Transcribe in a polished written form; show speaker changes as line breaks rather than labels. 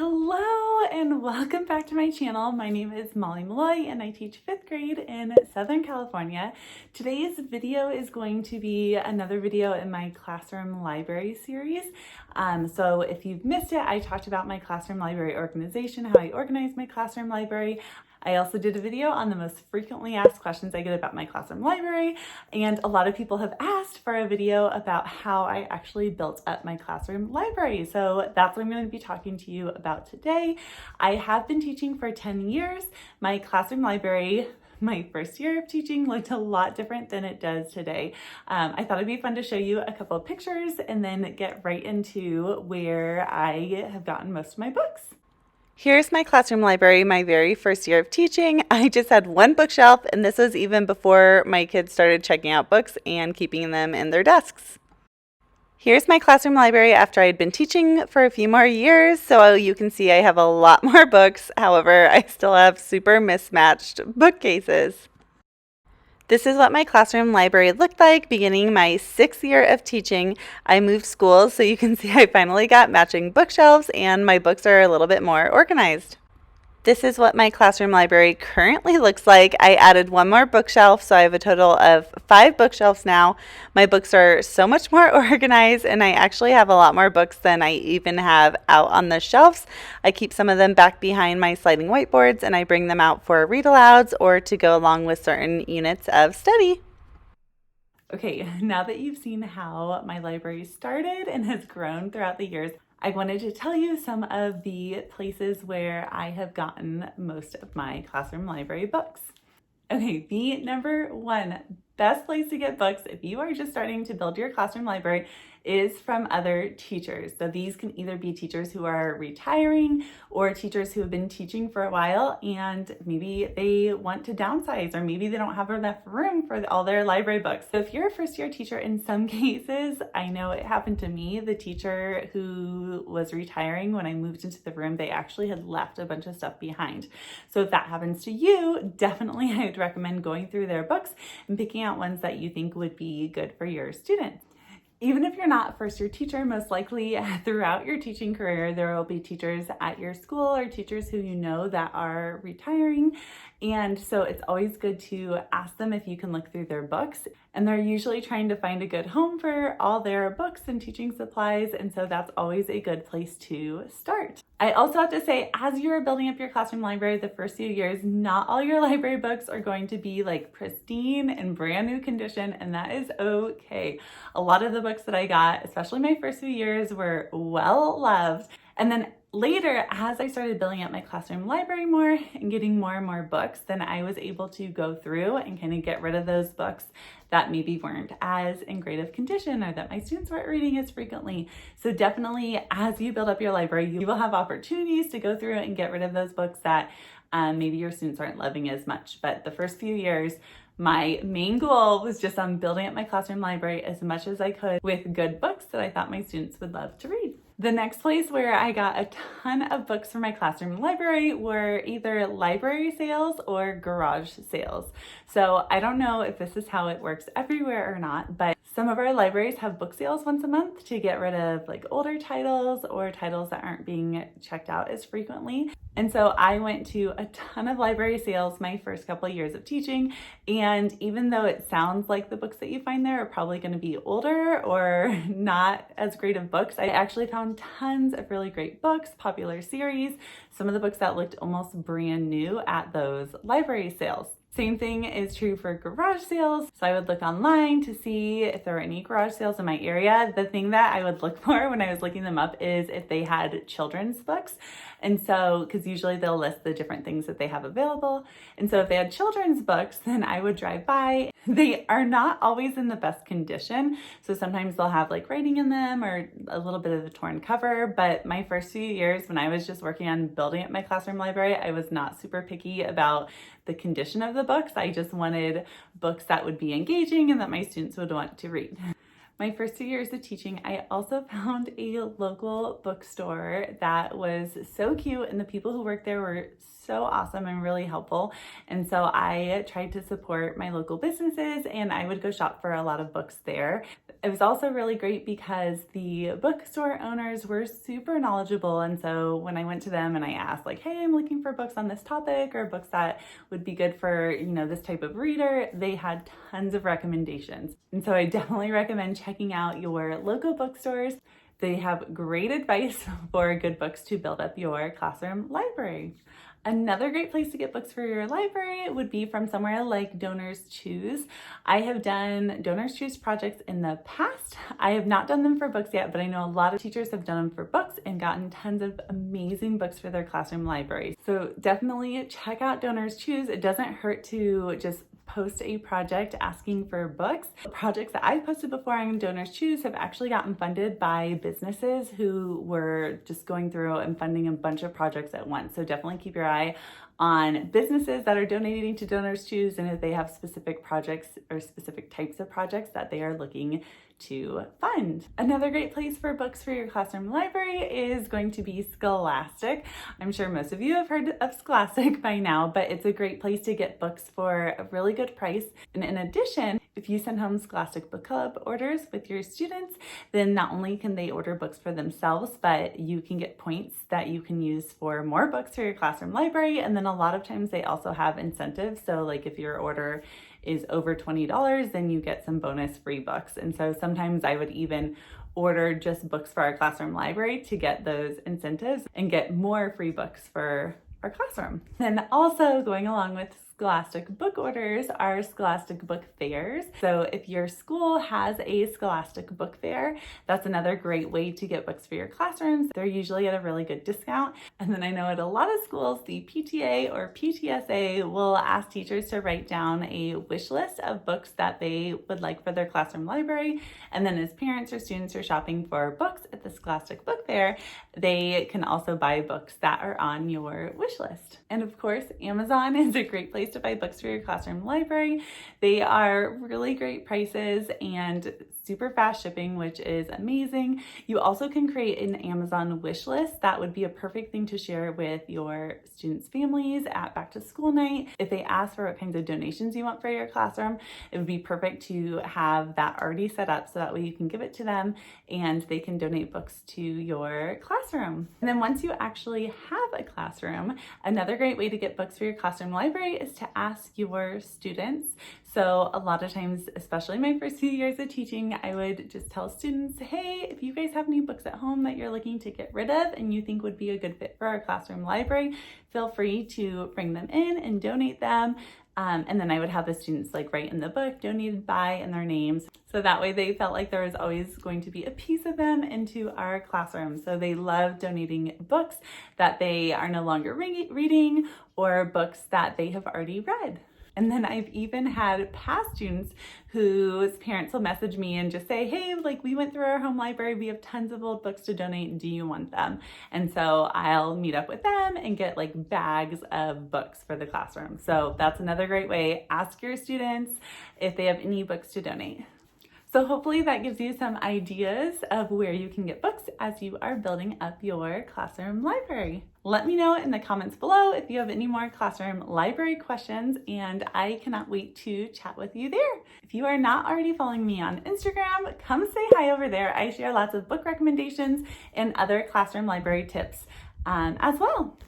Hello and welcome back to my channel. My name is Molly Malloy and I teach 5th grade in Southern California. Today's video is going to be another video in my classroom library series. So if you've missed it, I talked about my classroom library organization, how I organize my classroom library. I also did a video on the most frequently asked questions I get about my classroom library, and a lot of people have asked for a video about how I actually built up my classroom library. So that's what I'm going to be talking to you about today. I have been teaching for 10 years. My classroom library, my first year of teaching, looked a lot different than it does today. I thought it'd be fun to show you a couple of pictures and then get right into where I have gotten most of my books. Here's my classroom library, my very first year of teaching. I just had one bookshelf, and this was even before my kids started checking out books and keeping them in their desks. Here's my classroom library after I'd been teaching for a few more years, so you can see I have a lot more books. However, I still have super mismatched bookcases. This is what my classroom library looked like beginning my 6th year of teaching. I moved schools, so you can see I finally got matching bookshelves and my books are a little bit more organized. This is what my classroom library currently looks like. I added one more bookshelf, so I have a total of 5 bookshelves now. My books are so much more organized, and I actually have a lot more books than I even have out on the shelves. I keep some of them back behind my sliding whiteboards, and I bring them out for read-alouds or to go along with certain units of study. Okay, now that you've seen how my library started and has grown throughout the years, I wanted to tell you some of the places where I have gotten most of my classroom library books. Okay, the number one best place to get books if you are just starting to build your classroom library is from other teachers. So these can either be teachers who are retiring or teachers who have been teaching for a while and maybe they want to downsize, or maybe they don't have enough room for all their library books. So if you're a first year teacher, in some cases, I know it happened to me, the teacher who was retiring, when I moved into the room, they actually had left a bunch of stuff behind. So if that happens to you, definitely I would recommend going through their books and picking out ones that you think would be good for your students. Even if you're not a first-year teacher, most likely throughout your teaching career, there will be teachers at your school or teachers who you know that are retiring. And so it's always good to ask them if you can look through their books. And they're usually trying to find a good home for all their books and teaching supplies. And so that's always a good place to start. I also have to say, as you're building up your classroom library the first few years, not all your library books are going to be like pristine and brand new condition, and that is okay. A lot of the books that I got, especially my first few years, were well loved. And then later, as I started building up my classroom library more and getting more and more books, then I was able to go through and kind of get rid of those books that maybe weren't as in great of condition or that my students weren't reading as frequently. So definitely, as you build up your library, you will have opportunities to go through and get rid of those books that maybe your students aren't loving as much. But the first few years, my main goal was just on building up my classroom library as much as I could with good books that I thought my students would love to read. The next place where I got a ton of books for my classroom library were either library sales or garage sales. So I don't know if this is how it works everywhere or not, but some of our libraries have book sales once a month to get rid of like older titles or titles that aren't being checked out as frequently. And so I went to a ton of library sales my first couple of years of teaching. And even though it sounds like the books that you find there are probably going to be older or not as great of books, I actually found tons of really great books, popular series, some of the books that looked almost brand new at those library sales. Same thing is true for garage sales. So I would look online to see if there were any garage sales in my area. The thing that I would look for when I was looking them up is if they had children's books. And so, because usually they'll list the different things that they have available. And so if they had children's books, then I would drive by. They are not always in the best condition. So sometimes they'll have like writing in them or a little bit of a torn cover. But my first few years when I was just working on building up my classroom library, I was not super picky about the condition of the books. I just wanted books that would be engaging and that my students would want to read. My first 2 years of teaching, I also found a local bookstore that was so cute, and the people who worked there were so awesome and really helpful. And so I tried to support my local businesses, and I would go shop for a lot of books there. It was also really great because the bookstore owners were super knowledgeable. And so when I went to them and I asked like, hey, I'm looking for books on this topic or books that would be good for, this type of reader, they had tons of recommendations. And so I definitely recommend checking out your local bookstores. They have great advice for good books to build up your classroom library. Another great place to get books for your library would be from somewhere like DonorsChoose. I have done DonorsChoose projects in the past. I have not done them for books yet, but I know a lot of teachers have done them for books and gotten tons of amazing books for their classroom library. So definitely check out DonorsChoose. It doesn't hurt to just post a project asking for books. Projects that I've posted before on DonorsChoose have actually gotten funded by businesses who were just going through and funding a bunch of projects at once. So definitely keep your eye on businesses that are donating to DonorsChoose, and if they have specific projects or specific types of projects that they are looking to fund. Another great place for books for your classroom library is going to be Scholastic. I'm sure most of you have heard of Scholastic by now, but it's a great place to get books for a really good price. And in addition, if you send home Scholastic Book Club orders with your students, then not only can they order books for themselves, but you can get points that you can use for more books for your classroom library. And then a lot of times they also have incentives. So like if your order is over $20, then you get some bonus free books. And so sometimes I would even order just books for our classroom library to get those incentives and get more free books for our classroom. And also going along with Scholastic book orders are Scholastic book fairs. So if your school has a Scholastic book fair, that's another great way to get books for your classrooms. They're usually at a really good discount. And then I know at a lot of schools, the PTA or PTSA will ask teachers to write down a wish list of books that they would like for their classroom library. And then as parents or students are shopping for books at the Scholastic book fair, they can also buy books that are on your wish list. And of course, Amazon is a great place to buy books for your classroom library. They are really great prices and super fast shipping, which is amazing. You also can create an Amazon wish list. That would be a perfect thing to share with your students' families at back to school night. If they ask for what kinds of donations you want for your classroom, it would be perfect to have that already set up so that way you can give it to them and they can donate books to your classroom. And then once you actually have a classroom, another great way to get books for your classroom library is to ask your students. So a lot of times, especially my first few years of teaching, I would just tell students, hey, if you guys have any books at home that you're looking to get rid of and you think would be a good fit for our classroom library, feel free to bring them in and donate them. And then I would have the students write in the book, donated by, and their names. So that way they felt like there was always going to be a piece of them into our classroom. So they love donating books that they are no longer reading or books that they have already read. And then I've even had past students whose parents will message me and just say, hey, we went through our home library. We have tons of old books to donate. Do you want them? And so I'll meet up with them and get bags of books for the classroom. So that's another great way. Ask your students if they have any books to donate. So hopefully that gives you some ideas of where you can get books as you are building up your classroom library. Let me know in the comments below if you have any more classroom library questions, and I cannot wait to chat with you there. If you are not already following me on Instagram, come say hi over there. I share lots of book recommendations and other classroom library tips as well.